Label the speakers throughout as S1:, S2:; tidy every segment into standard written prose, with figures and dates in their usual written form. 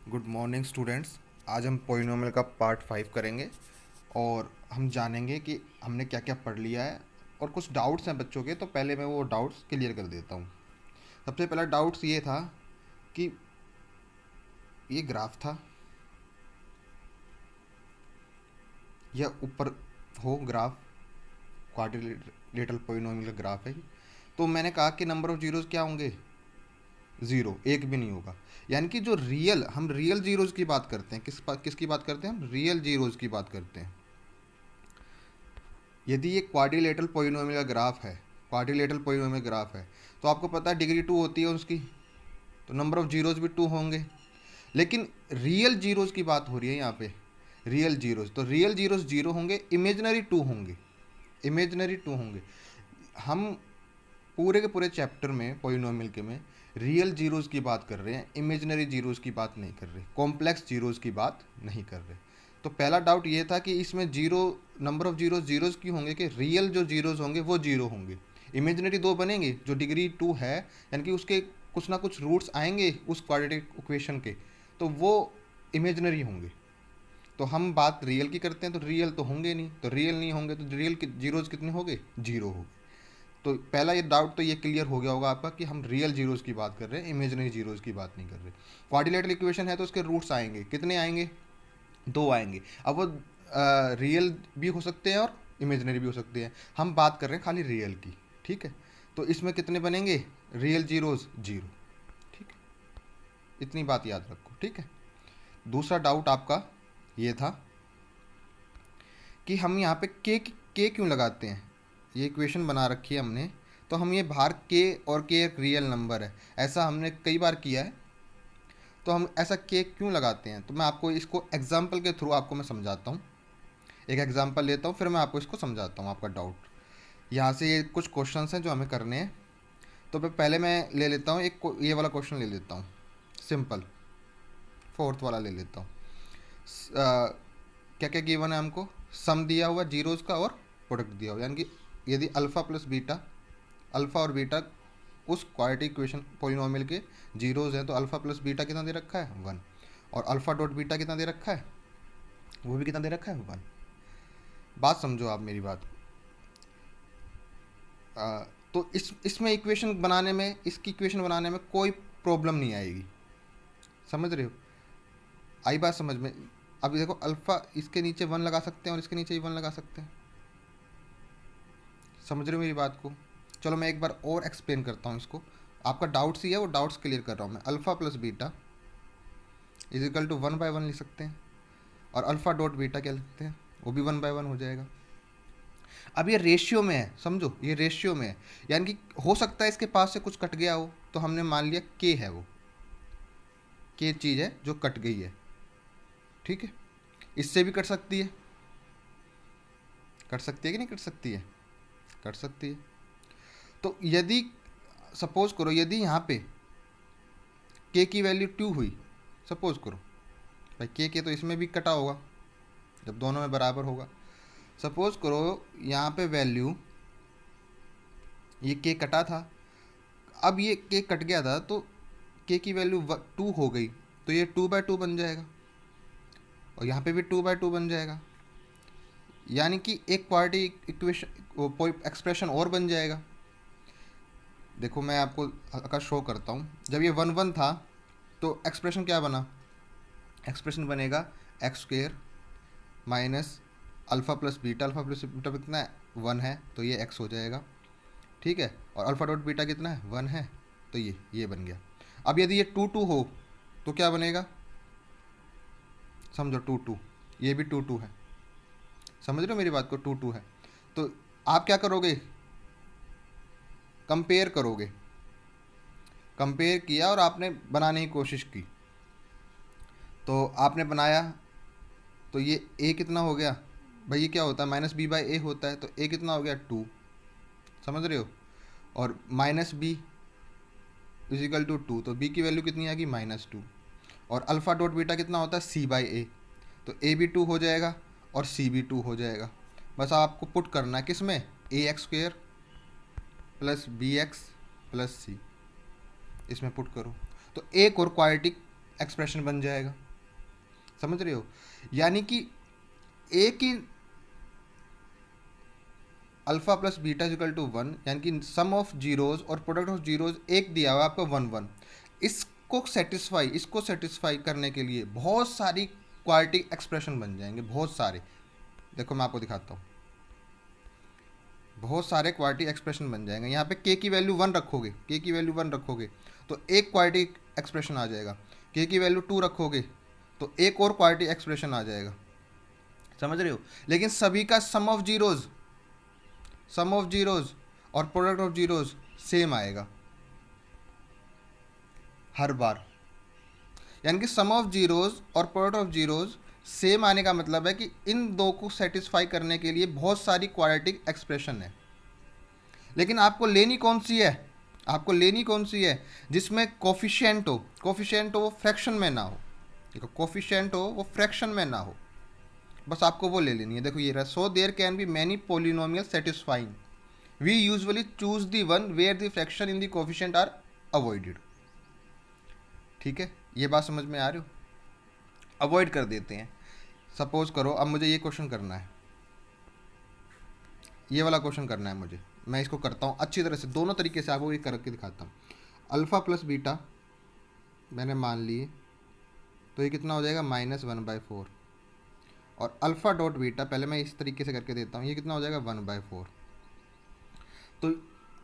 S1: Good morning students. आज हम polynomial का पार्ट 5 करेंगे और हम जानेंगे कि हमने क्या क्या पढ़ लिया है और कुछ डाउट्स हैं बच्चों के। तो पहले मैं वो डाउट्स क्लियर कर देता हूँ। सबसे पहला डाउट्स ये था कि ये ग्राफ था, यह ऊपर हो ग्राफ क्वाड्रिलेटरल पोलिनोमियल का ग्राफ है। तो मैंने कहा कि नंबर ऑफ जीरोज़ क्या होंगे, ज़ीरो, एक भी नहीं होगा। यानी कि जो रियल, हम रियल जीरोज़ की बात करते हैं, किसकी बात करते हैं, हम रियल जीरोज़ की बात करते हैं। यदि ये क्वाड्रिलेटरल पोलिनोमियल का ग्राफ है, क्वाड्रिलेटरल पोलिनोमियल ग्राफ है, तो आपको पता है डिग्री 2 होती है उसकी, तो नंबर ऑफ जीरोज़ भी 2 होंगे। लेकिन रियल जीरोज़ की बात हो रही है यहाँ पे, रियल जीरोज़, तो रियल जीरोज़ 0 होंगे, इमेजनरी 2 होंगे, इमेजनरी 2 होंगे। हम पूरे के पूरे चैप्टर में पोलिनोमियल के में रियल जीरोज़ की बात कर रहे हैं, इमेजनरी जीरोज़ की बात नहीं कर रहे, कॉम्प्लेक्स जीरोज़ की बात नहीं कर रहे। तो पहला डाउट ये था कि इसमें zero, number of zeros zeros क्यों होंगे, कि रियल जो जीरोज़ होंगे वो जीरो होंगे, इमेजनरी दो बनेंगे। जो डिग्री 2 है यानी कि उसके कुछ ना कुछ रूट्स आएंगे उस क्वाड्रेटिक इक्वेशन के, तो वो इमेजनरी होंगे। तो हम बात रियल की करते हैं, तो रियल तो होंगे नहीं, तो रियल नहीं होंगे तो रियल के जीरोज़ कितने होंगे, जीरो हो। तो पहला ये डाउट तो ये क्लियर हो गया होगा आपका कि हम रियल जीरोज़ की बात कर रहे हैं, इमेजिनरी जीरोज़ की बात नहीं कर रहे। क्वाड्रिलेटरल इक्वेशन है तो उसके रूट्स आएंगे, कितने आएंगे, दो आएंगे। अब वो रियल भी हो सकते हैं और इमेजिनरी भी हो सकते हैं, हम बात कर रहे हैं खाली रियल की। ठीक है, तो इसमें कितने बनेंगे, रियल जीरोज़ जीरो। ठीक है, इतनी बात याद रखो। ठीक है, दूसरा डाउट आपका ये था कि हम यहाँ पे के क्यों लगाते हैं। ये इक्वेशन बना रखी है हमने, तो हम ये बाहर के, और के एक रियल नंबर है, ऐसा हमने कई बार किया है, तो हम ऐसा के क्यों लगाते हैं। तो मैं आपको इसको एग्जाम्पल के थ्रू आपको मैं समझाता हूँ। एक एग्जाम्पल लेता हूँ, फिर मैं आपको इसको समझाता हूँ आपका डाउट। यहाँ से ये कुछ क्वेश्चंस हैं जो हमें करने हैं। तो पहले मैं ले लेता हूँ ये वाला क्वेश्चन ले लेता हूँ, सिंपल, फोर्थ वाला ले लेता हूँ। क्या क्या गिवन है हमको, सम दिया हुआ जीरोज़ का और प्रोडक्ट दिया हुआ, यानी कि यदि अल्फ़ा प्लस बीटा, अल्फ़ा और बीटा उस क्वाड्रेटिक इक्वेशन पोलिनोमियल के जीरोज़ हैं, तो अल्फ़ा प्लस बीटा कितना दे रखा है, वन। और अल्फ़ा डॉट बीटा कितना दे रखा है, वो भी कितना दे रखा है, वन। बात समझो आप मेरी बात। तो इसमें इक्वेशन बनाने में, इसकी इक्वेशन बनाने में कोई प्रॉब्लम नहीं आएगी। समझ रहे हो, आई बात समझ में। अब देखो, अल्फ़ा इसके नीचे वन लगा सकते हैं और इसके नीचे ही वन लगा सकते हैं। समझ रहे हो मेरी बात को। चलो मैं एक बार और एक्सप्लेन करता हूँ इसको। आपका डाउट्स ही है, वो डाउट्स क्लियर कर रहा हूँ मैं। Alpha plus beta is equal to one by one लिख सकते हैं, और अल्फ़ा डॉट बीटा क्या लिखते हैं, वो भी वन बाय वन हो जाएगा। अब ये रेशियो में है, समझो ये रेशियो में है, यानी कि हो सकता है इसके पास से कुछ कट गया हो, तो हमने मान लिया के है, वो के चीज़ है जो कट गई है। ठीक है, इससे भी कट सकती है, कट सकती है कि नहीं कट सकती है, कट सकती है। तो यदि सपोज करो, यदि यहाँ पे के की वैल्यू टू हुई, सपोज करो भाई, के तो इसमें भी कटा होगा जब दोनों में बराबर होगा। सपोज करो यहाँ पे वैल्यू, ये के कटा था, अब ये के कट गया था, तो के की वैल्यू टू हो गई, तो ये टू बाय टू बन जाएगा, और यहाँ पे भी टू बाय टू बन जाएगा। यानी कि एक क्वाड्रेटिक इक्वेशन एक्सप्रेशन और बन जाएगा। देखो मैं आपको का शो करता हूँ। जब ये वन वन था तो एक्सप्रेशन क्या बना, एक्सप्रेशन बनेगा x square minus alpha plus beta कितना है, वन है, तो ये एक्स हो जाएगा। ठीक है, और अल्फ़ा डॉट बीटा कितना है, वन है, तो ये बन गया। अब यदि ये टू टू हो तो क्या बनेगा, समझो टू टू, ये भी टू टू है, समझ रहे हो मेरी बात को, टू टू है। तो आप क्या करोगे, कंपेयर करोगे, कंपेयर किया और आपने बनाने की कोशिश की, तो आपने बनाया, तो ये ए कितना हो गया भाई, ये क्या होता है, माइनस बी बाई ए होता है, तो ए कितना हो गया, टू। समझ रहे हो, और minus B is equal to two, तो बी की वैल्यू कितनी आ गई, माइनस टू। और अल्फ़ा डॉट बीटा कितना होता है, सी बाई ए, तो ए भी टू हो जाएगा और सी भी टू हो जाएगा। बस आपको पुट करना है किस में, A X square plus B X plus C, इसमें पुट करो। तो एक और क्वाड्रेटिक एक्सप्रेशन बन जाएगा। समझ रहे हो? यानी कि एक ही alpha plus beta equal to one, यानी कि सम ऑफ जीरोज और प्रोडक्ट ऑफ जीरोज एक दिया हुआ है आपको 1 1। इसको सेटिस्फाई करने के लिए बहुत सारी क्वालिटी एक्सप्रेशन बन जाएंगे, बहुत सारे। देखो मैं आपको दिखाता हूँ, बहुत सारे क्वालिटी एक्सप्रेशन बन जाएंगे। यहाँ पे के की वैल्यू 1 रखोगे, के की वैल्यू 1 रखोगे तो एक क्वालिटी एक्सप्रेशन आ जाएगा। के की वैल्यू 2 रखोगे तो एक और क्वालिटी एक्सप्रेशन आ जाएगा। समझ रहे हो? लेकिन सभी का सम ऑफ जीरोज और प्रोडक्ट ऑफ जीरोज सेम आएगा हर बार। यानी कि सम ऑफ जीरोज और प्रोडक्ट ऑफ जीरोज सेम आने का मतलब है कि इन दो को सेटिस्फाई करने के लिए बहुत सारी क्वाड्रेटिक एक्सप्रेशन है। लेकिन आपको लेनी कौन सी है? आपको लेनी कौन सी है? जिसमें कोफिशिएंट हो वो फ्रैक्शन में ना हो। देखो कोफिशिएंट हो वो फ्रैक्शन में ना हो, बस आपको वो ले लेनी है। देखो ये रहा, so there can be many polynomial satisfying, we usually choose the one where the fraction in the coefficient are avoided. ठीक है, ये बात समझ में आ रही हो? अवॉइड कर देते हैं। सपोज करो अब मुझे ये क्वेश्चन करना है, ये वाला क्वेश्चन करना है मुझे। मैं इसको करता हूँ अच्छी तरह से, दोनों तरीके से आपको ये करके दिखाता हूँ। अल्फ़ा प्लस बीटा मैंने मान लिए, तो ये कितना हो जाएगा -1/4। और अल्फ़ा डॉट बीटा पहले मैं इस तरीके से करके देता हूँ, ये कितना हो जाएगा 1/4। तो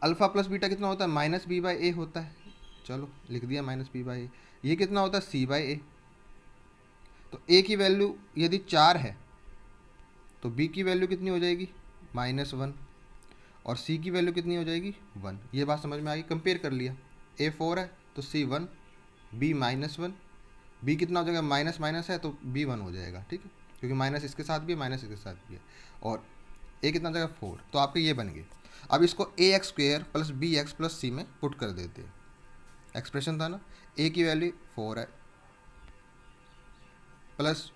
S1: अल्फ़ा प्लस बीटा कितना होता है -b/a होता है। चलो लिख दिया -b/a। ये कितना होता है c/a। तो a की वैल्यू यदि 4 है तो b की वैल्यू कितनी हो जाएगी -1, और c की वैल्यू कितनी हो जाएगी 1। ये बात समझ में आ गई? कंपेयर कर लिया, a 4 है तो c 1, b -1, b कितना हो जाएगा माइनस माइनस है तो b 1 हो जाएगा। ठीक है, क्योंकि माइनस इसके साथ भी है माइनस इसके साथ भी है। और a कितना हो जाएगा 4, तो आपके ये बन गए। अब इसको ax² + bx + c में पुट कर देते हैं। एक्सप्रेशन था ना, a की वैल्यू 4 है प्लस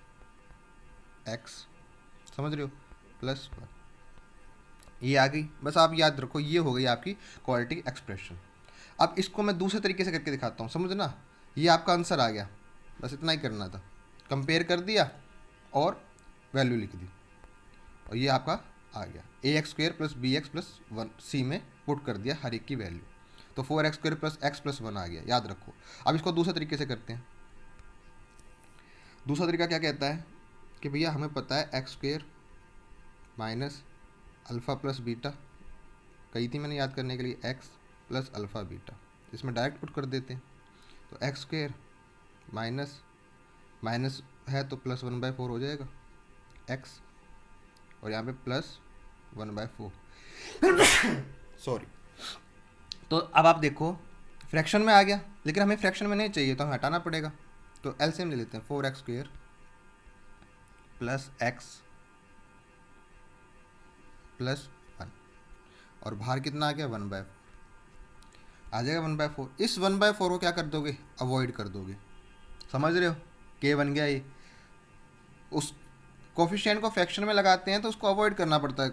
S1: x, समझ रहे हो, +1, ये आ गई। बस आप याद रखो ये हो गई आपकी क्वालिटी एक्सप्रेशन। अब इसको मैं दूसरे तरीके से करके दिखाता हूँ, समझना। ये आपका आंसर आ गया, बस इतना ही करना था, कंपेयर कर दिया और वैल्यू लिख दी, और ये आपका आ गया ax² + bx + 1 c में पुट कर दिया हर एक की वैल्यू, तो 4x² + x + 1 आ गया। याद रखो। अब इसको दूसरे तरीके से करते हैं। दूसरा तरीका क्या कहता है कि भैया हमें पता है x² - अल्फ़ा प्लस बीटा, कही थी मैंने याद करने के लिए, x + अल्फ़ा बीटा, इसमें डायरेक्ट पुट कर देते हैं। तो x² माइनस माइनस है तो +1/4 हो जाएगा x, और यहाँ पे +1/4 सॉरी। तो अब आप देखो फ्रैक्शन में आ गया, लेकिन हमें फ्रैक्शन में नहीं चाहिए तो हमें हटाना पड़ेगा। तो एलसीएम ले लेते हैं, 4x² + x + 1, और बाहर कितना आ गया 1/4 आ जाएगा 1/4। इस 1/4 को क्या कर दोगे, अवॉइड कर दोगे। समझ रहे हो, k बन गया ये। उस कोफिशिएंट को फ्रैक्शन में लगाते हैं तो उसको अवॉइड करना पड़ता है।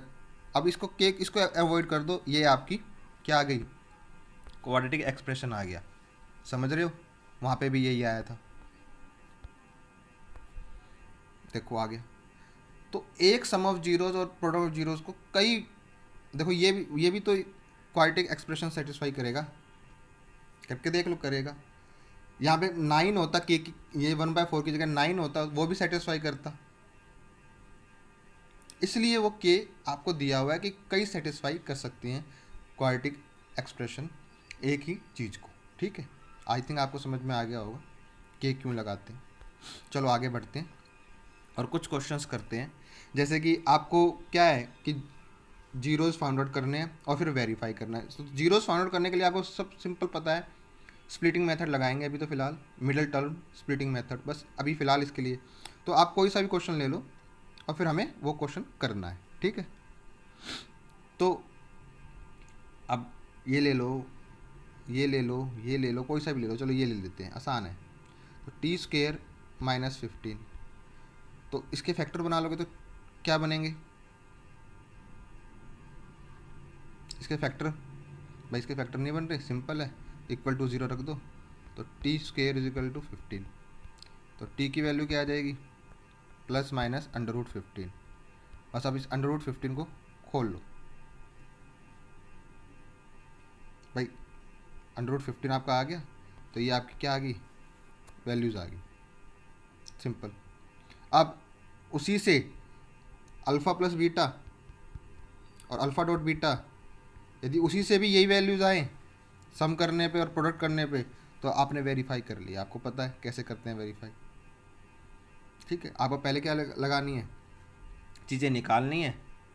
S1: अब इसको k इसको अवॉइड कर दो, ये आपकी क्या आ गई, क्वाड्रेटिक एक्सप्रेशन आ गया। समझ रहे हो, वहाँ पे भी यही आया था, देखो आ गया। तो एक सम ऑफ जीरोज और प्रोडक्ट ऑफ जीरोज को कई, देखो ये भी तो क्वाड्रेटिक एक्सप्रेशन सेटिस्फाई करेगा, करके देख लो करेगा। यहाँ पे 9 होता के की, ये 1/4 की जगह 9 होता, वो भी सेटिस्फाई करता। इसलिए वो के आपको दिया हुआ है कि कई सेटिस्फाई कर सकती हैं क्वाड्रेटिक एक्सप्रेशन एक ही चीज़ को। ठीक है, आई थिंक आपको समझ में आ गया होगा के क्यों लगाते हैं। चलो आगे बढ़ते हैं और कुछ क्वेश्चंस करते हैं। जैसे कि आपको क्या है कि जीरोज़ फाइंड आउट करने हैं और फिर वेरीफाई करना है। तो जीरोज़ फाइंड आउट करने के लिए आपको सब सिंपल पता है, स्प्लिटिंग मेथड लगाएंगे अभी तो फ़िलहाल, मिडिल टर्म स्प्लिटिंग मेथड, बस अभी फ़िलहाल इसके लिए। तो आप कोई सा भी क्वेश्चन ले लो और फिर हमें वो क्वेश्चन करना है। ठीक है, तो अब ये ले लो, ये ले लो, ये ले लो, कोई सा भी ले लो, चलो ये ले लेते हैं, आसान है। तो t² - 15, तो इसके फैक्टर बना लोगे तो क्या बनेंगे इसके फैक्टर? भाई इसके फैक्टर नहीं बन रहे, सिंपल है, = 0 रख दो, तो t² = 15। तो टी की वैल्यू क्या आ जाएगी, प्लस माइनस √15। बस अब इस √15 को खोल लो भाई, √15 आपका आ गया, तो ये आपकी क्या आ गई, वैल्यूज़ आ गई, सिंपल। अब उसी से अल्फ़ा प्लस बीटा और अल्फ़ा डॉट बीटा, यदि उसी से भी यही वैल्यूज़ आए सम करने पे और प्रोडक्ट करने पे, तो आपने वेरीफाई कर लिया। आपको पता है कैसे करते हैं वेरीफाई, ठीक है। आपको पहले क्या लगानी है, चीज़ें निकालनी है,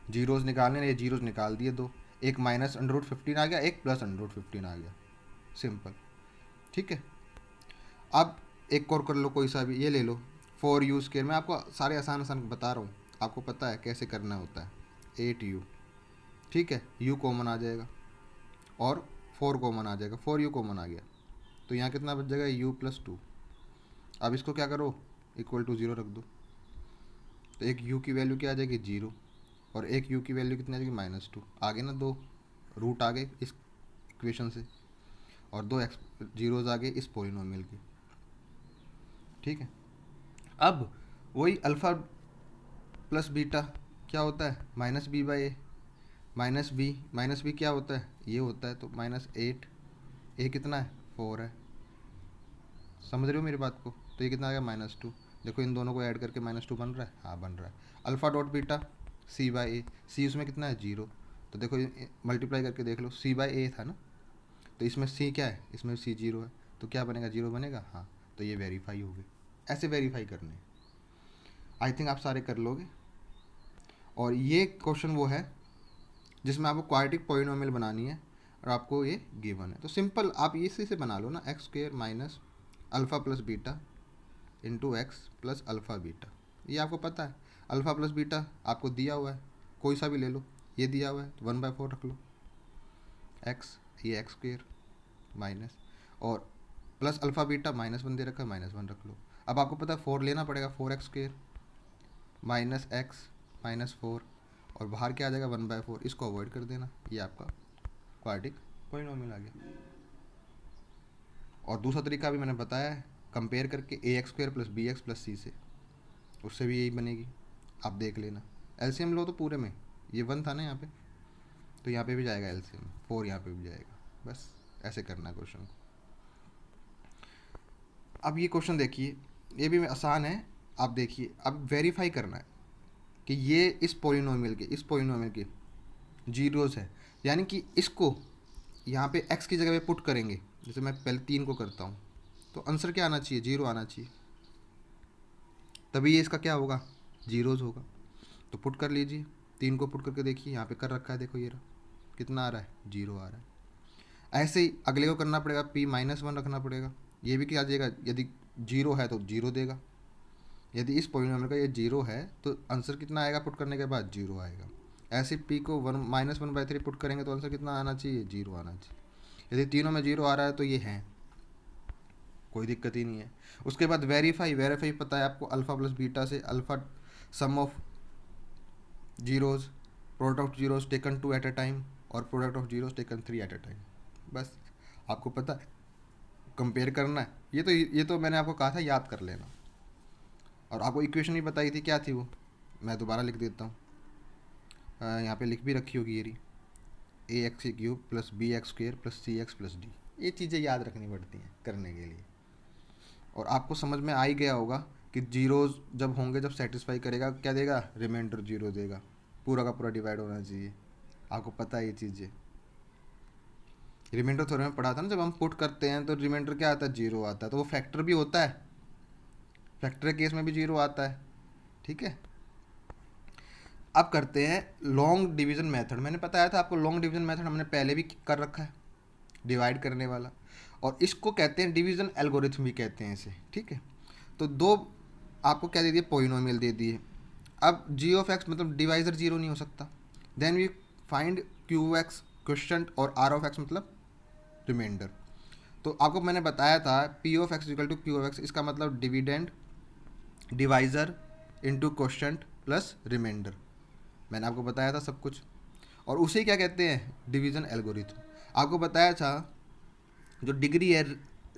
S1: जीरोज़ निकालने हैं, ये जीरोज़ निकाल दिए दो, एक माइनस √15 आ गया, एक प्लस √15 आ गया, सिंपल, ठीक है। अब एक और कर लो, कोई सा भी, ये ले लो 4u²। मैं आपको सारे आसान आसान बता रहा हूँ, आपको पता है कैसे करना होता है। 8u, ठीक है, u कॉमन आ जाएगा और 4 कॉमन आ जाएगा, 4u कॉमन आ गया, तो यहाँ कितना बच जाएगा, u+2। अब इसको क्या करो, इक्वल टू 0 रख दो, तो एक u की वैल्यू क्या आ जाएगी, 0, और एक u की वैल्यू कितनी आ जाएगी, -2। आगे ना दो रूट आ गए इस इक्वेशन से, और दो जीरोज़ आ गए इस पोलिनोमियल के, ठीक है। अब वही अल्फ़ा प्लस बीटा क्या होता है, -b/a, -b क्या होता है, ये होता है, तो -8, a कितना है, 4 है, समझ रहे हो मेरी बात को। तो ये कितना आ गया, -2। देखो इन दोनों को ऐड करके -2 बन रहा है, हाँ बन रहा है। Alpha dot beta c/a, c उसमें कितना है, 0, तो देखो मल्टीप्लाई करके देख लो, c/a था ना, तो इसमें c क्या है, इसमें c 0 है, तो क्या बनेगा, 0 बनेगा, हाँ, तो ये वेरीफाई हो गए। ऐसे वेरीफाई करने, आई थिंक आप सारे कर लोगे। और ये क्वेश्चन वो है जिसमें आपको क्वाड्रेटिक पॉलिनोमियल बनानी है और आपको ये गिवन है, तो सिंपल आप इसी से बना लो ना, x² minus alpha plus beta into x plus alpha beta. ये आपको पता है, अल्फ़ा प्लस बीटा आपको दिया हुआ है, कोई सा भी ले लो, ये दिया हुआ है तो 1/4 रख लो, एक्स, ये x² माइनस, और प्लस अल्फ़ा बीटा -1 दे रखा है, -1 रख लो। अब आपको पता है 4 लेना पड़ेगा, 4x² माइनस एक्स -4, और बाहर क्या आ जाएगा, 1/4, इसको अवॉइड कर देना, ये आपका क्वाड्रेटिक पॉलिनोमियल आ गया। और दूसरा तरीका भी मैंने बताया है, कंपेयर करके ax² + bx + c से, उससे भी यही बनेगी, आप देख लेना। एलसीएम लो तो पूरे में, ये 1 था ना यहाँ पे, तो यहाँ पे भी जाएगा एलसीएम, 4 यहाँ पे भी जाएगा, बस ऐसे करना है क्वेश्चन को। अब ये क्वेश्चन देखिए, ये भी आसान है, आप देखिए, अब वेरीफाई करना है कि ये इस पोलिनोमियल के जीरोज़ है, यानी कि इसको यहाँ पे x की जगह पे पुट करेंगे, जैसे मैं पहले 3 को करता हूँ, तो आंसर क्या आना चाहिए, 0 आना चाहिए, तभी ये इसका क्या होगा, जीरोज़ होगा। तो पुट कर लीजिए, 3 को पुट करके देखिए, यहाँ पे कर रखा है, देखो ये रहा, कितना आ रहा है, 0 आ रहा है। ऐसे ही अगले को करना पड़ेगा, p-1 रखना पड़ेगा, ये भी क्या देगा, यदि 0 है तो 0 देगा, यदि इस पॉलिनोमियल का ये 0 है तो आंसर कितना आएगा, पुट करने के बाद 0 आएगा। ऐसे p को -1/3 पुट करेंगे तो आंसर कितना आना चाहिए, 0 आना चाहिए। यदि तीनों में 0 आ रहा है तो ये है, कोई दिक्कत ही नहीं है। उसके बाद वेरीफाई पता है आपको, अल्फ़ा प्लस बीटा से alpha sum of zeros, product of zeros taken 2 at a time, और product of zeros taken 3 at a time, बस आपको पता है कंपेयर करना है। ये तो मैंने आपको कहा था याद कर लेना। और आपको इक्वेशन भी बताई थी, क्या थी वो, मैं दोबारा लिख देता हूँ, यहाँ पे लिख भी रखी होगी, ये ax³ + bx² + cx + d, ये चीज़ें याद रखनी पड़ती हैं करने के लिए। और आपको समझ में आ ही गया होगा कि जीरोज़ जब होंगे, जब सेटिस्फाई करेगा क्या देगा, रिमाइंडर 0 देगा, पूरा का पूरा डिवाइड होना चाहिए, आपको पता है ये चीज़ें। रिमाइंडर थ्योरम में पढ़ा था ना, जब हम पुट करते हैं तो रिमाइंडर क्या आता है, 0 आता है, तो वो फैक्टर भी होता है, फैक्टर केस में भी 0 आता है, ठीक है। अब करते हैं लॉन्ग डिवीज़न मेथड। मैंने बताया था आपको, लॉन्ग डिवीज़न मेथड हमने पहले भी कर रखा है, डिवाइड करने वाला, और इसको कहते हैं डिवीज़न एल्गोरिथम भी कहते हैं इसे, ठीक है। तो दो आपको क्या दे दिए, पोलिनोमियल दे दिए। अब g(x) मतलब डिवाइज़र 0 नहीं हो सकता, then we find q(x) question, और r(x) मतलब रिमाइंडर। तो आपको मैंने बताया था p(x) = q(x), इसका मतलब dividend, divisor into question plus remainder, मैंने आपको बताया था सब कुछ। और उसे क्या कहते हैं, डिवीज़न एल्गोरिथम। आपको बताया था जो डिग्री है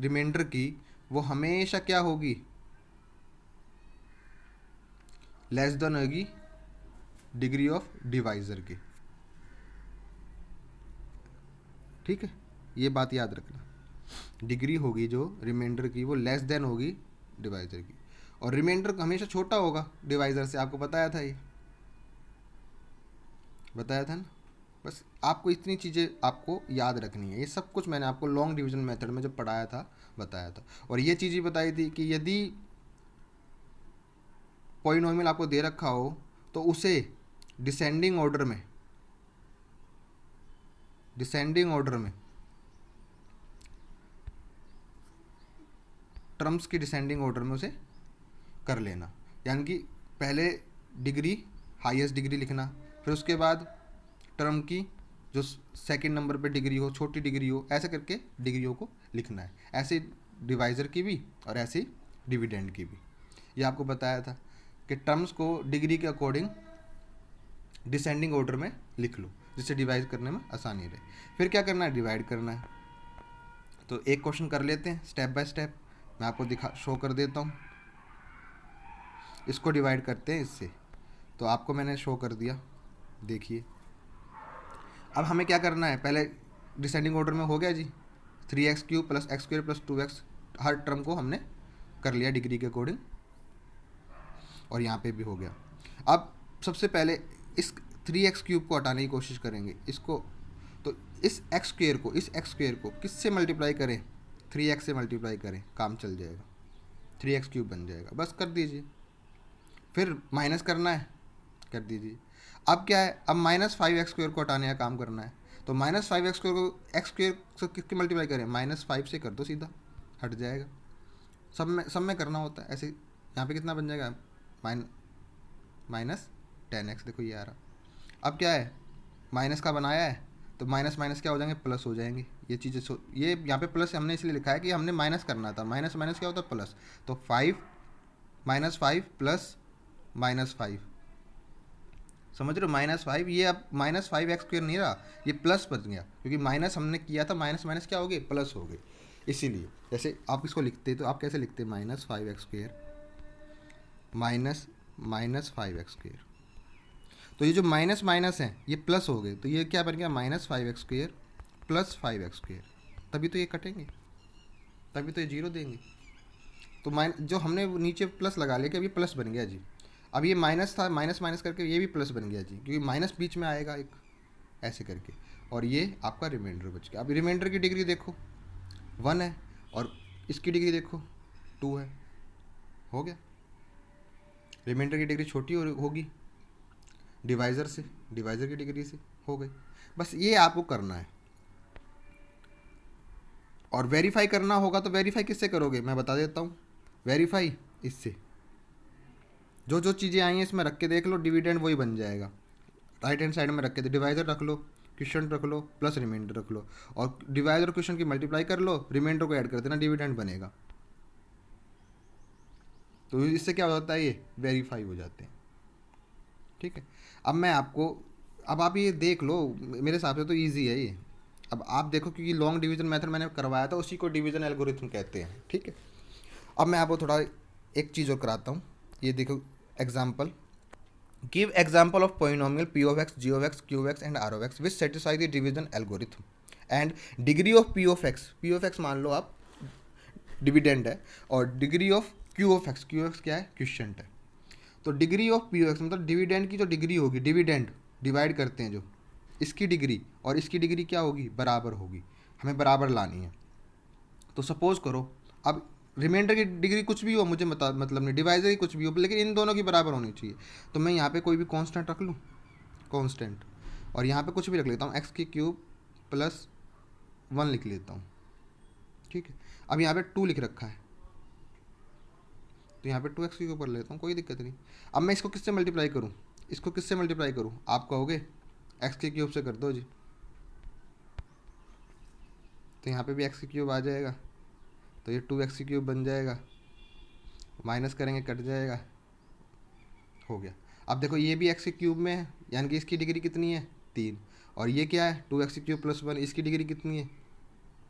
S1: रिमाइंडर की, वो हमेशा क्या होगी, लेस देन होगी डिग्री ऑफ डिवाइज़र की। ठीक है, ये बात याद रखना, डिग्री होगी जो रिमाइंडर की वो लेस देन होगी डिवाइज़र की, और रिमाइंडर हमेशा छोटा होगा डिवाइज़र से, आपको बताया था, ये बताया था ना। बस आपको इतनी चीज़ें आपको याद रखनी है, ये सब कुछ मैंने आपको लॉन्ग डिवीजन मेथड में जब पढ़ाया था बताया था। और ये चीज़ ही बताई थी कि यदि पॉलिनोमियल आपको दे रखा हो तो उसे डिसेंडिंग ऑर्डर में, डिसेंडिंग ऑर्डर में टर्म्स की डिसेंडिंग ऑर्डर में उसे कर लेना, यानी कि पहले डिग्री, हाईएस्ट डिग्री लिखना, फिर उसके बाद टर्म की जो सेकंड नंबर पे डिग्री हो, छोटी डिग्री हो, ऐसे करके डिग्रियों को लिखना है, ऐसे डिवाइज़र की भी और ऐसे डिविडेंड की भी। ये आपको बताया था कि टर्म्स को डिग्री के अकॉर्डिंग डिसेंडिंग ऑर्डर में लिख लो, जिससे डिवाइड करने में आसानी रहे। फिर क्या करना है, डिवाइड करना है। तो एक क्वेश्चन कर लेते हैं स्टेप बाय स्टेप, मैं आपको शो कर देता हूँ। इसको डिवाइड करते हैं इससे, तो आपको मैंने शो कर दिया, देखिए। अब हमें क्या करना है, पहले डिसेंडिंग ऑर्डर में हो गया जी, 3x³ + x² + 2x, हर टर्म को हमने कर लिया डिग्री के अकॉर्डिंग, और यहाँ पे भी हो गया। अब सबसे पहले इस 3x³ को हटाने की कोशिश करेंगे, इसको, तो इस x² को किससे मल्टीप्लाई करें, 3x से मल्टीप्लाई करें, काम चल जाएगा, 3x³ बन जाएगा, बस कर दीजिए। फिर माइनस करना है, कर दीजिए। अब क्या है, अब -5x² को हटाने का काम करना है, तो -5x² को x² से किसके मल्टीप्लाई करें, -5 से कर दो, सीधा हट जाएगा। सब में करना होता है ऐसे। यहाँ पे कितना बन जाएगा, -10x, देखो ये आ रहा। अब क्या है, माइनस का बनाया है, तो माइनस माइनस क्या हो जाएंगे, प्लस हो जाएंगे। ये चीज़ें ये यहाँ पे प्लस हमने इसलिए लिखा है कि हमने माइनस करना था, माइनस माइनस क्या होता है, प्लस। तो 5 -5 प्लस -5, समझ रहे हो, -5, ये अब -5x² नहीं रहा, ये प्लस बन गया, क्योंकि माइनस हमने किया था, माइनस माइनस क्या हो गए, प्लस हो गए। इसीलिए जैसे आप इसको लिखते तो आप कैसे लिखते, -5x² -5x², तो ये जो माइनस माइनस है ये प्लस हो गए, तो ये क्या बन गया, -5x² + 5x², तभी तो ये कटेंगे, तभी तो ये जीरो देंगे। तो जो हमने वो नीचे प्लस लगा लिया कि अभी प्लस बन गया जी, अब ये माइनस था, माइनस माइनस करके ये भी प्लस बन गया जी, क्योंकि माइनस बीच में आएगा एक, ऐसे करके, और ये आपका रिमाइंडर बच गया। अब रिमाइंडर की डिग्री देखो 1 है, और इसकी डिग्री देखो 2 है, हो गया। रिमाइंडर की डिग्री छोटी होगी डिवाइज़र से, डिवाइज़र की डिग्री से, हो गई। बस ये आपको करना है, और वेरीफाई करना होगा तो वेरीफाई किससे करोगे, मैं बता देता हूँ। वेरीफाई इससे, जो जो चीज़ें आई हैं इसमें रख के देख लो, डिविडेंड वही बन जाएगा। राइट हैंड साइड में रख के डिवाइज़र रख लो, क्वेश्चन रख लो, प्लस रिमाइंडर रख लो, और डिवाइज़र और क्वेश्चन की मल्टीप्लाई कर लो, रिमाइंडर को ऐड कर देना, डिविडेंड बनेगा। तो इससे क्या होता है, ये वेरीफाई हो जाते हैं। ठीक है, अब मैं आपको, अब आप ये देख लो, मेरे हिसाब से तो ईजी है ये। अब आप देखो, क्योंकि लॉन्ग डिवीजन मेथड मैंने करवाया था, उसी को डिवीजन एल्गोरिथम कहते हैं। ठीक है, अब मैं आपको थोड़ा एक चीज़ और कराता हूँ, ये देखो example. Give example of polynomial p(x), g(x), q(x) and r(x) which satisfy the division algorithm and degree of p(x) मान लो आप डिविडेंड है, और डिग्री ऑफ q(x) क्या है, क्वेश्चंट है। तो डिग्री ऑफ p(x) मतलब डिविडेंड की जो डिग्री होगी, डिविडेंड डिवाइड करते हैं जो, इसकी डिग्री और इसकी डिग्री क्या होगी, बराबर होगी, हमें बराबर लानी है। तो सपोज करो, अब रिमाइंडर की डिग्री कुछ भी हो, मुझे मतलब नहीं, डिवाइजर ही कुछ भी हो, लेकिन इन दोनों की बराबर होनी चाहिए। तो मैं यहाँ पे कोई भी कांस्टेंट रख लूँ, कांस्टेंट, और यहाँ पे कुछ भी रख लेता हूँ, x³ + 1 लिख लेता हूँ। ठीक है, अब यहाँ पे 2 लिख रखा है, तो यहाँ पे 2x के ऊपर लेता हूँ, कोई दिक्कत नहीं। अब मैं इसको किससे मल्टीप्लाई करूँ, इसको किससे मल्टीप्लाई करूँ, आप कहोगे x³ से कर दो जी, तो यहाँ पे भी x³ आ जाएगा, तो ये 2x³ बन जाएगा, माइनस करेंगे कट जाएगा, हो गया। अब देखो ये भी x³ में है, यानी कि इसकी डिग्री कितनी है, 3, और ये क्या है, 2x³ + 1, इसकी डिग्री कितनी है,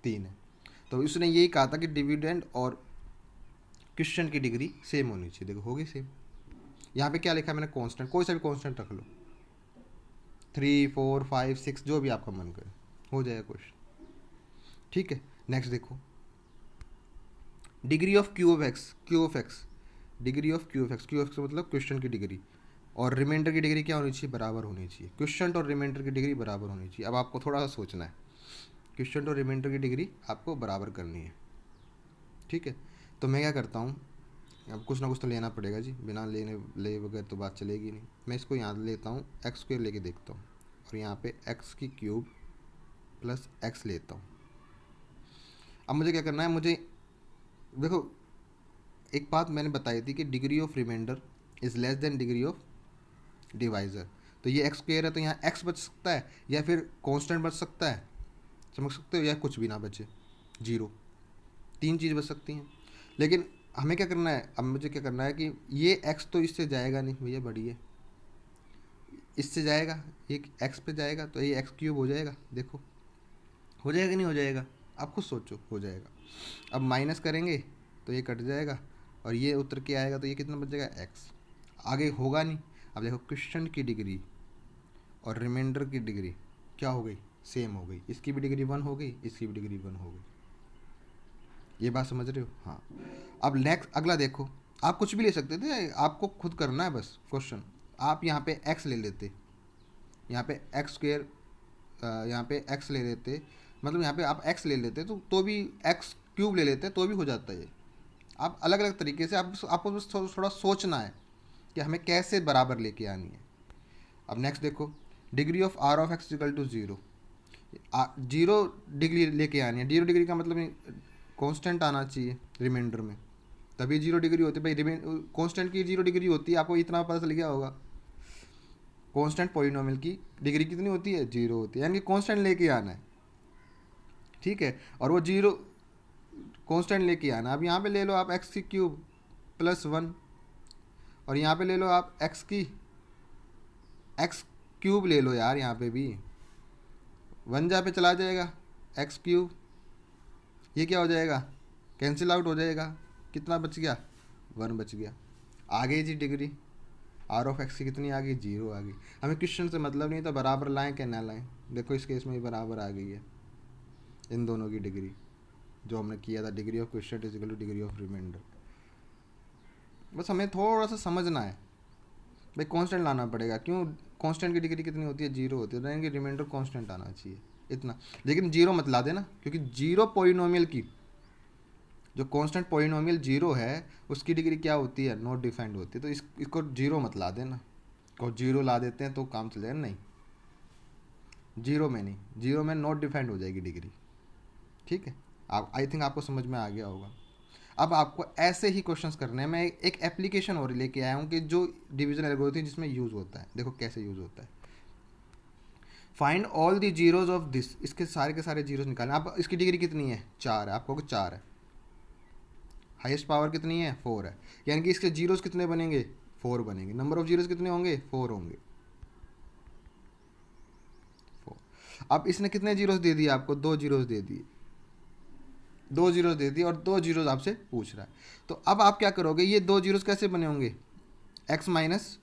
S1: 3 है। तो उसने यही कहा था कि डिविडेंड और क्वेश्चन की डिग्री सेम होनी चाहिए, देखो होगी सेम। यहाँ पे क्या लिखा है मैंने, कांस्टेंट, कोई सा भी कांस्टेंट रख लो, 3 4 5 6 जो भी आपका मन करे, हो जाएगा क्वेश्चन। ठीक है, नेक्स्ट देखो, degree of Q of x, Q of x, degree of Q of x, Q of x मतलब क्वेश्चन की डिग्री, और रिमाइंडर की डिग्री क्या होनी चाहिए, बराबर होनी चाहिए। क्वेश्चन और रिमाइंडर की डिग्री बराबर होनी चाहिए। अब आपको थोड़ा सा सोचना है, क्वेश्चन और रिमाइंडर की डिग्री आपको बराबर करनी है। ठीक है, तो मैं क्या करता हूँ, अब कुछ ना कुछ तो लेना पड़ेगा जी, बिना ले बगैर तो बात चलेगी नहीं। मैं इसको यहाँ लेता हूँ, एक्स स्क्वेयर लेके देखता हूँ, और यहाँ पे एक्स की क्यूब प्लस एक्स लेता हूँ। अब मुझे क्या करना है, मुझे देखो एक बात मैंने बताई थी कि degree of remainder is less than degree of divisor. तो ये एक्स स्क्वेयर है, तो यहाँ एक्स बच सकता है, या फिर कांस्टेंट बच सकता है, समझ सकते हो, या कुछ भी ना बचे, जीरो, तीन चीज़ बच सकती हैं। लेकिन हमें क्या करना है, अब मुझे क्या करना है कि ये एक्स तो इससे जाएगा नहीं भैया, बढ़िया, इससे जाएगा, ये एक्स पे जाएगा, तो ये एक्स क्यूब हो जाएगा। देखो हो जाएगा कि नहीं हो जाएगा, आप खुद सोचो, हो जाएगा। अब माइनस करेंगे तो ये कट जाएगा, और ये उतर के आएगा, तो ये कितना बच जाएगा, एक्स, आगे होगा नहीं। अब देखो क्वेश्चन की डिग्री और रिमाइंडर की डिग्री क्या हो गई, सेम हो गई, इसकी भी डिग्री 1 हो गई, इसकी भी डिग्री 1 हो गई। ये बात समझ रहे हो, हाँ। अब नेक्स्ट अगला देखो, आप कुछ भी ले सकते थे, आपको खुद करना है बस क्वेश्चन। आप यहाँ पे एक्स ले लेते, यहाँ पे एक्स स्क्वेयर, यहाँ पे एक्स ले लेते, मतलब यहाँ पे आप एक्स ले लेते तो भी एक्स क्यूब ले लेते तो भी हो जाता है ये। आप अलग अलग तरीके से, आपको बस थोड़ा सोचना है कि हमें कैसे बराबर लेके आनी है। अब नेक्स्ट देखो, degree of R of x equal to zero, zero degree लेके आनी है। जीरो डिग्री का मतलब कांस्टेंट आना चाहिए रिमाइंडर में, तभी जीरो डिग्री होती है भाई। कांस्टेंट की जीरो डिग्री होती है, आपको इतना पता चल गया होगा। कांस्टेंट पॉलिनोमियल की डिग्री कितनी होती है, जीरो होती है, यानी कि कांस्टेंट लेके आना है। ठीक है, और वो जीरो कांस्टेंट लेके आना। अब यहाँ पे ले लो आप एक्स की क्यूब प्लस 1, और यहाँ पे ले लो आप एक्स की एक्स क्यूब ले लो यार, यहाँ पे भी 1 जहाँ पे चला जाएगा, एक्स क्यूब, ये क्या हो जाएगा, कैंसिल आउट हो जाएगा, कितना बच गया, 1 बच गया। आ गई जी डिग्री, आर ऑफ एक्स की कितनी आ गई, जीरो आ गई। हमें क्वेश्चन से मतलब नहीं था बराबर लाएं क्या ना लाएं, देखो इस केस में भी बराबर आ गई है इन दोनों की डिग्री, जो हमने किया था, degree of question is equal to degree of remainder. बस हमें थोड़ा सा समझना है भाई, कांस्टेंट लाना पड़ेगा, क्यों, कांस्टेंट की डिग्री कितनी होती है, जीरो होती है, यानी कि रिमाइंडर कांस्टेंट आना चाहिए इतना। लेकिन जीरो मत ला देना, क्योंकि जीरो पॉलिनोमियल की, जो कांस्टेंट पॉलिनोमियल जीरो है उसकी डिग्री क्या होती है, नॉट डिफाइंड होती है। तो इसको जीरो मत ला देना, को जीरो ला देते हैं तो काम चल जाएगा, नहीं, जीरो में नहीं, जीरो में नॉट डिफाइंड हो जाएगी डिग्री। ठीक है, आप आई थिंक आपको समझ में आ गया होगा। अब आपको ऐसे ही क्वेश्चंस करने हैं। मैं एक एप्लीकेशन और लेके आया हूँ कि जो डिवीजन एल्गोरिथम जिसमें यूज़ होता है, देखो कैसे यूज़ होता है। Find all the zeros of this, इसके सारे के सारे जीरोज निकालना। अब इसकी डिग्री कितनी है, 4 है, आपको 4 है, हाईएस्ट पावर कितनी है, 4 है, यानी कि इसके जीरोज कितने बनेंगे, 4 बनेंगे। नंबर ऑफ जीरोज कितने होंगे, 4 होंगे, 4। अब इसने कितने जीरोज दे दिए आपको, 2 जीरोज दे दिए, 2 जीरोज दे दिए, और 2 जीरोज आपसे पूछ रहा है। तो अब आप क्या करोगे, ये 2 जीरोज कैसे बने होंगे, एक्स माइनस,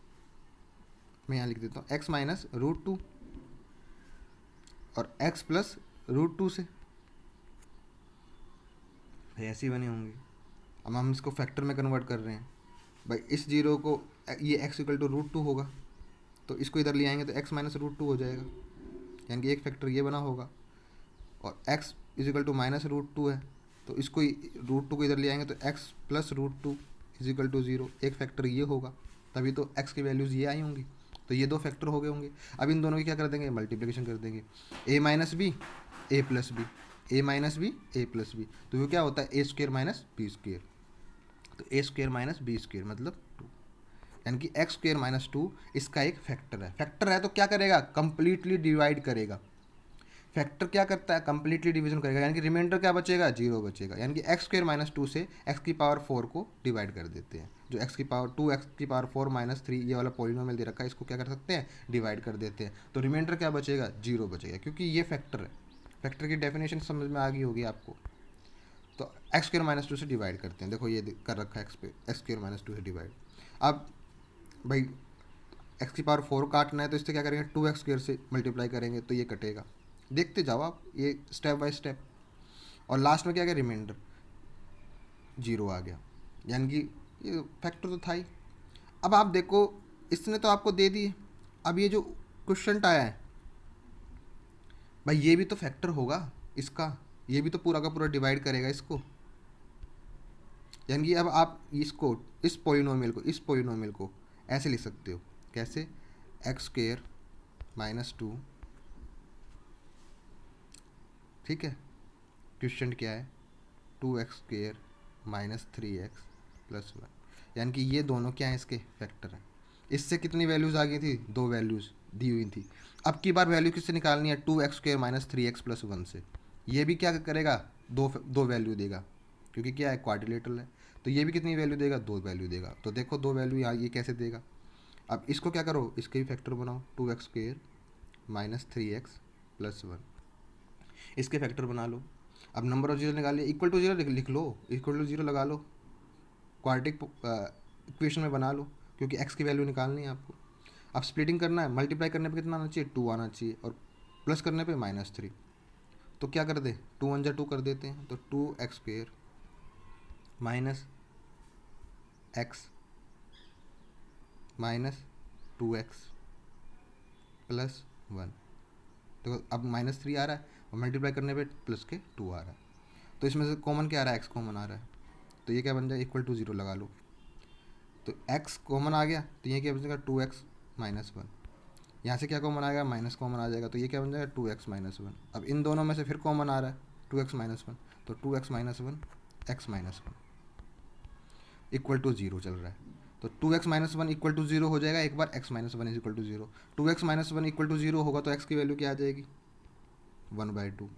S1: मैं यहाँ लिख देता हूँ, एक्स माइनस √2 और एक्स प्लस √2 से ऐसे ही बने होंगे। अब हम इसको फैक्टर में कन्वर्ट कर रहे हैं भाई, इस जीरो को, ये एक्स इक्वल टू √2 होगा, तो इसको इधर ले आएंगे तो एक्स माइनस √2 हो जाएगा, यानी कि एक फैक्टर ये बना होगा। और x is equal to minus √2 है, तो इसको √2 को इधर ले आएंगे तो x plus √2 is equal to 0, एक फैक्टर ये होगा, तभी तो एक्स की वैल्यूज़ ये आई होंगी। तो ये 2 फैक्टर हो गए होंगे। अब इन दोनों की क्या कर देंगे, मल्टीप्लिकेशन कर देंगे, ए माइनस बी ए प्लस बी, ए माइनस बी ए प्लस बी, तो वो क्या होता है, ए स्क्वेयर माइनस बी स्क्वेयर। तो ए स्क्वेयर माइनस बी स्क्वेयर मतलब 2, यानी कि एक्स स्क्वेयर माइनस 2 इसका एक फैक्टर है। फैक्टर है तो क्या करेगा, कंप्लीटली डिवाइड करेगा। फैक्टर क्या करता है, कंप्लीटली डिवीजन करेगा, यानी कि रिमाइंडर क्या बचेगा, 0 बचेगा। यानी कि एक्स स्क्वेयर माइनस 2 से एक्स की पावर 4 को डिवाइड कर देते हैं। जो एक्स की पावर 2 एक्स की पावर 4 माइनस 3 ये वाला पॉलिनोमियल दे रखा है, इसको क्या कर सकते हैं, डिवाइड कर देते हैं। तो रिमाइंडर क्या बचेगा, 0 बचेगा, क्योंकि ये फैक्टर है। फैक्टर की डेफिनेशन समझ में आ गई होगी आपको। तो एक्स स्क्वेयर माइनस 2 से डिवाइड करते हैं, देखो ये कर रखा है एक्स पे, एक्स स्क्वेयर माइनस 2 से डिवाइड। अब भाई एक्स की पावर 4 काटना है तो इससे क्या करेंगे, 2x² से मल्टीप्लाई करेंगे तो ये कटेगा। देखते जाओ आप ये स्टेप बाय स्टेप। और लास्ट में क्या गया, रिमाइंडर 0 आ गया, यानी कि ये फैक्टर तो था ही। अब आप देखो, इसने तो आपको दे दी। अब ये जो क्वेश्चन आया है भाई, ये भी तो फैक्टर होगा इसका, ये भी तो पूरा का पूरा डिवाइड करेगा इसको। यानी कि अब आप इसको, इस पोलिनोमियल को ऐसे लिख सकते हो, कैसे, x² -2, ठीक है, क्वेश्चन क्या है, 2x² -3x + 1, यानी कि ये दोनों क्या है, इसके फैक्टर हैं। इससे कितनी वैल्यूज़ आ गई थी, 2 वैल्यूज़ दी हुई थी। अब की बार वैल्यू किससे निकालनी है, 2x² -3x + 1 से। ये भी क्या करेगा, दो वैल्यू देगा, क्योंकि क्या है, क्वाड्रिलेटरल है। तो ये भी कितनी वैल्यू देगा, 2 वैल्यू देगा। तो देखो 2 वैल्यू यहाँ ये कैसे देगा। अब इसको क्या करो, इसके भी फैक्टर बनाओ, 2x² -3x + 1, इसके फैक्टर बना लो। अब नंबर ऑफ जीरो निकाल लिया, इक्वल टू जीरो लिख लो, इक्वल टू जीरो लगा लो, क्वाड्रेटिक इक्वेशन में बना लो, क्योंकि x की वैल्यू निकालनी है आपको। अब स्प्लिटिंग करना है, मल्टीप्लाई करने पे कितना आना चाहिए, 2 आना चाहिए, और प्लस करने पे -3। तो क्या कर दे, 2 1 जा 2 कर देते हैं, तो 2x² -x -2x + 1। तो अब -3 आ रहा है, और मल्टीप्लाई करने पे प्लस के 2 आ रहा है। तो इसमें से कॉमन क्या आ रहा है, x कॉमन आ रहा है, तो ये क्या बन जाए, इक्वल टू 0 लगा लो। तो x कॉमन आ गया, तो ये क्या बन जाएगा, 2x -1। यहाँ से क्या कॉमन आएगा, माइनस कॉमन आ जाएगा, तो ये क्या बन जाएगा, 2x -1। अब इन दोनों में से फिर कॉमन आ रहा है 2x -1, तो 2x -1 x -1 इक्वल टू 0 चल रहा है। तो 2x -1 इक्वल टू 0 हो जाएगा एक बार, x -1 is equal to 0। 2x -1 equal to 0 होगा तो x की वैल्यू क्या आ जाएगी, 1/2।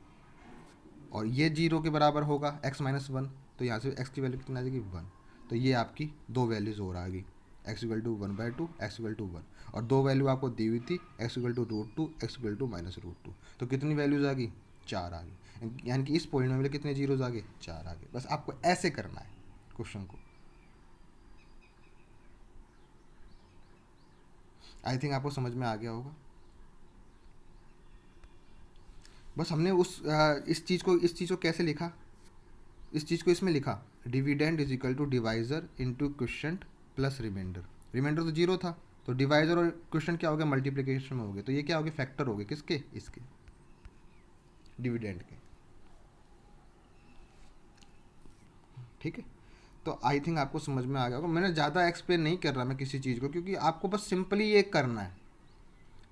S1: और ये 0 के बराबर होगा x -1, तो यहाँ से x की वैल्यू कितनी आ जाएगी, 1। तो ये आपकी दो वैल्यूज़ और आ गई, x = 1/2, x = 1। और दो वैल्यू आपको दी हुई थी, x = √2, x = -√2। तो कितनी वैल्यूज़ आ गई, 4 आ गई। यानी कि इस पॉइंट में कितने जीरोज आ गए, 4 आ गए। बस आपको ऐसे करना है क्वेश्चन को। आई थिंक आपको समझ में आ गया होगा। बस हमने इस चीज़ को कैसे लिखा, इस चीज़ को इसमें लिखा, dividend is equal to divisor into question plus remainder. Remainder तो 0 था, तो डिवाइजर और क्वेश्चन क्या हो गया, मल्टीप्लिकेशन में हो गए, तो ये क्या हो गया, फैक्टर हो गए, किसके, इसके, डिविडेंड के। ठीक है, तो आई थिंक आपको समझ में आ गया होगा। मैंने ज़्यादा एक्सप्लेन नहीं कर रहा मैं किसी चीज़ को, क्योंकि आपको बस सिंपली ये करना है,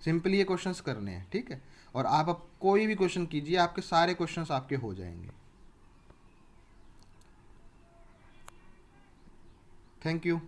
S1: सिंपली ये क्वेश्चंस करने हैं, ठीक है। और आप अब कोई भी क्वेश्चन कीजिए, आपके सारे क्वेश्चंस आपके हो जाएंगे। Thank you.